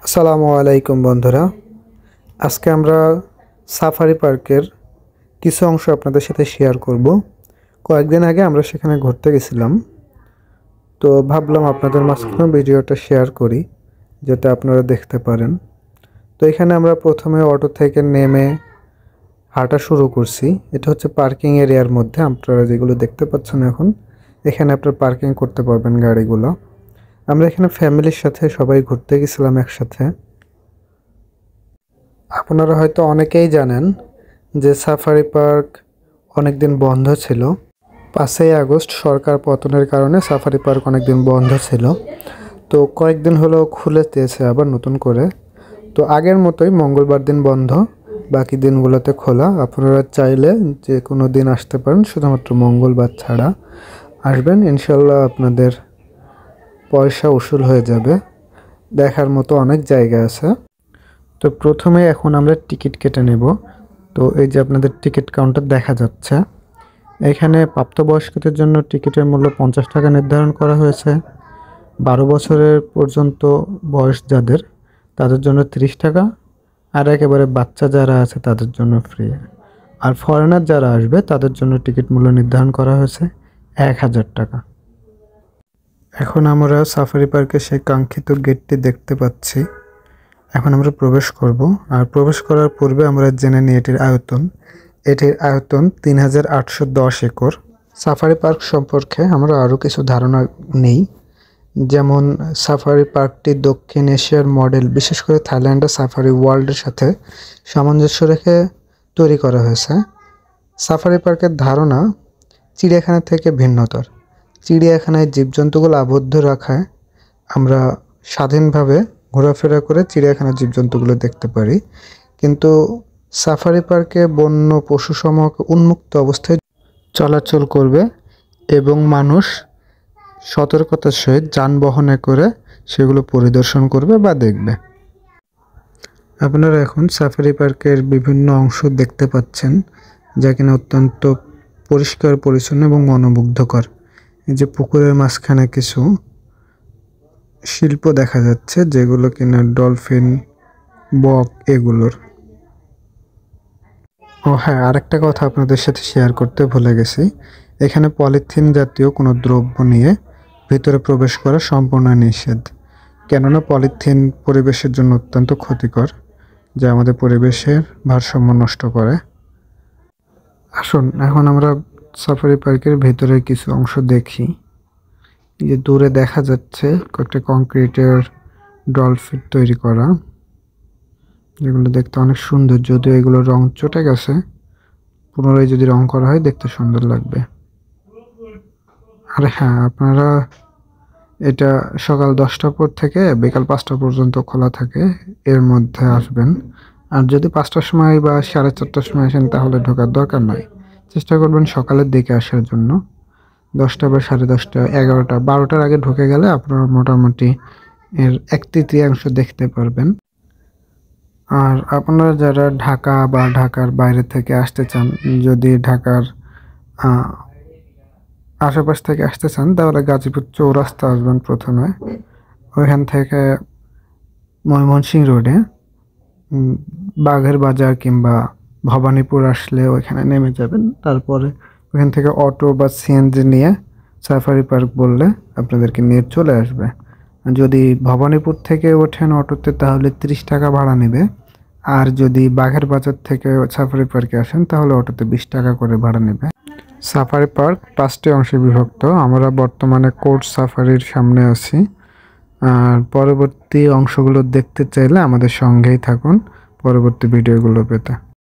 আসসালামু আলাইকুম বন্ধুরা। আজকে আমরা সাফারি পার্কের কিছু অংশ আপনাদের সাথে শেয়ার করব। কয়েকদিন আগে আমরা সেখানে ঘুরতে গেছিলাম, তো ভাবলাম আপনাদের মাঝখানে ভিডিওটা শেয়ার করি যেটা আপনারা দেখতে পারেন। তো এখানে আমরা প্রথমে অটো থেকে নেমে হাঁটা শুরু করছি। এটা হচ্ছে পার্কিং এরিয়ার মধ্যে আপনারা যেগুলো দেখতে পাচ্ছেন এখন, এখানে আপনারা পার্কিং করতে পারবেন গাড়িগুলো। আমরা এখানে ফ্যামিলির সাথে সবাই ঘুরতে গেছিলাম একসাথে। আপনারা হয়তো অনেকেই জানেন যে সাফারি পার্ক অনেক দিন বন্ধ ছিল। 5ই আগস্ট সরকার পতনের কারণে সাফারি পার্ক অনেক দিন বন্ধ ছিল, তো কয়েকদিন হলো খুলে দিয়েছে আবার নতুন করে। তো আগের মতোই মঙ্গলবার দিন বন্ধ, বাকি দিনগুলোতে খোলা। আপনারা চাইলে যে কোনো দিন আসতে পারেন, শুধুমাত্র মঙ্গলবার ছাড়া আসবেন, ইনশাল্লাহ আপনাদের পয়সা উসুল হয়ে যাবে। দেখার মতো অনেক জায়গা আছে। তো প্রথমে এখন আমরা টিকিট কেটে নেব। তো এই যে আপনাদের টিকিট কাউন্টার দেখা যাচ্ছে, এখানে প্রাপ্তবয়স্কদের জন্য টিকিটের মূল্য 50 টাকা নির্ধারণ করা হয়েছে। 12 বছরের পর্যন্ত বয়স যাদের, তাদের জন্য 30 টাকা। আর একেবারে বাচ্চা যারা আছে তাদের জন্য ফ্রি। আর ফরেনার যারা আসবে তাদের জন্য টিকিট মূল্য নির্ধারণ করা হয়েছে 1000 টাকা। এখন আমরা সাফারি পার্কের সেই কাঙ্ক্ষিত গেটটি দেখতে পাচ্ছি। এখন আমরা প্রবেশ করব, আর প্রবেশ করার পূর্বে আমরা জেনে নিই এটির আয়তন। এটির আয়তন 3810 একর। সাফারি পার্ক সম্পর্কে আমরা আরও কিছু ধারণা নেই, যেমন সাফারি পার্কটি দক্ষিণ এশিয়ার মডেল, বিশেষ করে থাইল্যান্ডের সাফারি ওয়ার্ল্ডের সাথে সামঞ্জস্য রেখে তৈরি করা হয়েছে। সাফারি পার্কের ধারণা চিড়িয়াখানা থেকে ভিন্নতর। চিড়িয়াখানায় জীবজন্তুগুলো আবদ্ধ রাখায় আমরা স্বাধীনভাবে ঘোরাফেরা করে চিড়িয়াখানার জীবজন্তুগুলো দেখতে পারি, কিন্তু সাফারি পার্কে বন্য পশুসমূহকে উন্মুক্ত অবস্থায় চলাচল করবে এবং মানুষ সতর্কতার সহিত যানবাহনে করে সেগুলো পরিদর্শন করবে বা দেখবে। আপনারা এখন সাফারি পার্কের বিভিন্ন অংশ দেখতে পাচ্ছেন, যা কিনা অত্যন্ত পরিষ্কার পরিচ্ছন্ন এবং মনোমুগ্ধকর। এই যে পুকুরের মাঝখানে কিছু শিল্প দেখা যাচ্ছে, যেগুলো কিনা ডলফিন, বক এগুলোর। ও হ্যাঁ, আরেকটা কথা আপনাদের সাথে শেয়ার করতে ভুলে গেছি। এখানে পলিথিন জাতীয় কোনো দ্রব্য নিয়ে ভিতরে প্রবেশ করা সম্পূর্ণ নিষেধ, কেননা পলিথিন পরিবেশের জন্য অত্যন্ত ক্ষতিকর, যা আমাদের পরিবেশের ভারসাম্য নষ্ট করে। আসুন এখন আমরা সাফারি পার্কের ভেতরের কিছু অংশ দেখি। যে দূরে দেখা যাচ্ছে কয়েকটা কংক্রিটের ডলফিন তৈরি করা, যেগুলো দেখতে অনেক সুন্দর। যদিও এগুলো রং চটে গেছে, পুনরায় যদি রং করা হয় দেখতে সুন্দর লাগবে। আর হ্যাঁ, আপনারা এটা সকাল 10টার পর থেকে বিকাল 5টা পর্যন্ত খোলা থাকে, এর মধ্যে আসবেন। আর যদি 5টার সময় বা 4:30টার সময় আসেন তাহলে ঢোকার দরকার নয়। চেষ্টা করবেন সকালের দিকে আসার জন্য। 10টা বা 10:30, 11টা, 12টার আগে ঢুকে গেলে আপনারা মোটামুটি এর 1/3 দেখতে পারবেন। আর আপনারা যারা ঢাকা বা ঢাকার বাইরে থেকে আসতে চান, যদি ঢাকার আশেপাশ থেকে আসতে চান, তাহলে গাজীপুর চৌরাস্তা আসবেন প্রথমে। ওইখান থেকে ময়মনসিংহ রোডে বাঘের বাজার কিংবা ভবানীপুর আসলে ওইখানে নেমে যাবেন। তারপরে ওইখান থেকে অটো বা সিএনজি নিয়ে সাফারি পার্ক বললে আপনাদেরকে নিয়ে চলে আসবে। যদি ভবানীপুর থেকে ওঠেন অটোতে তাহলে 30 টাকা ভাড়া নেবে। আর যদি বাঘের বাজার থেকে সাফারি পার্কে আসেন তাহলে অটোতে 20 টাকা করে ভাড়া নেবে। সাফারি পার্ক 5টি অংশে বিভক্ত। আমরা বর্তমানে কোর্ট সাফারির সামনে আছি। আর পরবর্তী অংশগুলো দেখতে চাইলে আমাদের সঙ্গেই থাকুন পরবর্তী ভিডিওগুলো পেতে।